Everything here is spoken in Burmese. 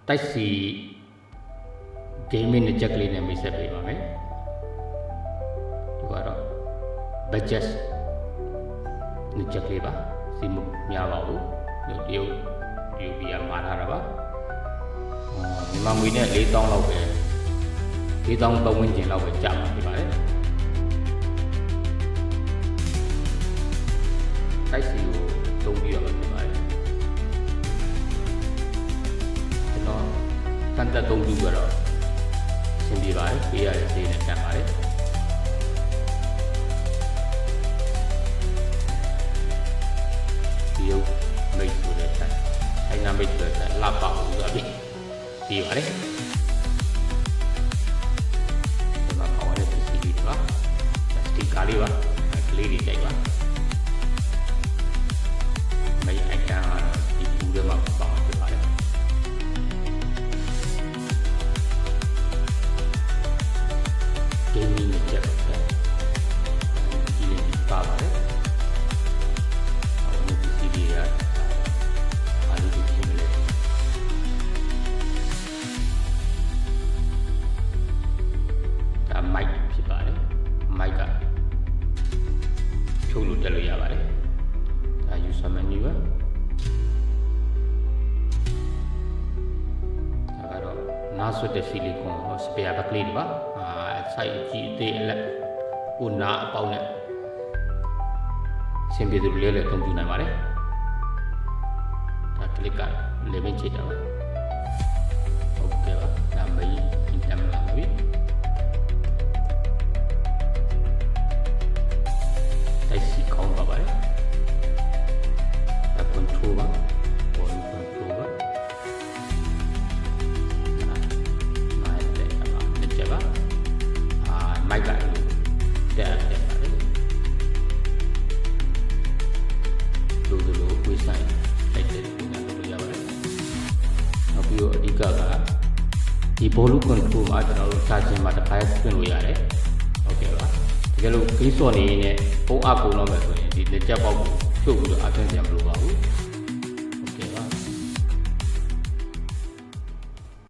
တိုက်စီ gaming နဲ့ချက်ကလေးနဲ့မိတ်ဆက်ပေးပါမယ်ဒီကတော့ budget နဲ့ချက်ကလေးပါစီမများပါဘူးတရုတ်ပြည်ကမှာထားတာပါမြန်မာငွေနဲ့4000လောက်ပဲ4000ပတ်ဝန်းကျင်လောက်ပဲကြာမှာဖြစ်ပါတယ်တိုက်စီကိုသုံးပြီးတော့ဖြစ်ပါတယ်ကျွန်တော်စမ်းသပ်သုံးပြီးတော့အဆင်ပြေပါတယ်ပေးရတဲ့ဈေးနဲ့တန်ပါတယ်ဒီရုပ်မိတ်ဆိုတဲ့ဆိုင်နာမိတ်ဆိုတဲ့လှပအောင်ဆိုပြီးပြီးပါတယ်ဒီမှာပေါ်ရတဲ့ပစ္စည်းတွေပါစတိကာလေးပါကလေးတွေကြိုက်ပါမိတ်အိုက်ကန်ဒီပူထဲမှာပါဖြစ်ပါတယ်gaming နဲ့ချက်ပါတယ်ဒီလေးပါပါတယ်အခုဒီပစ္စည်းတွေကအားလုံးဒီဖြစ်နေတယ်ဒါမိုက်ဖြစ်ပါတယ်မိုက်ကဖြုတ်လို့တက်လို့ရပါတယ်ဒါ user menu ပဲဒါကတော့နားဆွတ်တဲ့ဆီလီကွန်စပယ်ဘက်ကလေးတွေပါစိုက်ကြည့်သေးအလက်ကိုနာအပေါင်းနဲ့ဆင်ပြေသူလေးလည်းသုံးပြနိုင်ပါတယ်ဒါကလစ်ကလေမင်းချိတာပါဟုတ်ကဲ့ပါဒါမေးအင်တမ်လာပြီတိုက်စီကောင်းပါပါတယ်ဒါကွန်ထရိုးပါကွန်ထရိုးပါမိုက်ကတက်ပါတယ်လိုဝေးဆိုင်တိုက်တဲ့ပုံစံလိုရပါတယ်နောက်ပြီးတော့အဓိကဒီဘောလုံးကွန်ထရိုးမှာကျွန်တော်တို့စာချင်းမှာတစ်ခါဆွင့်လို့ရတယ်ဟုတ်ကဲ့ပါတကယ်လို့ဂိမ်းစော်နေရင်ပုံအပ်ကုန်တော့မယ်ဆိုရင်ဒီလက်ချက်ပေါက်ကိုဖြုတ်ပြီးတော့အထက်ပြန်မလို့ပါဘူး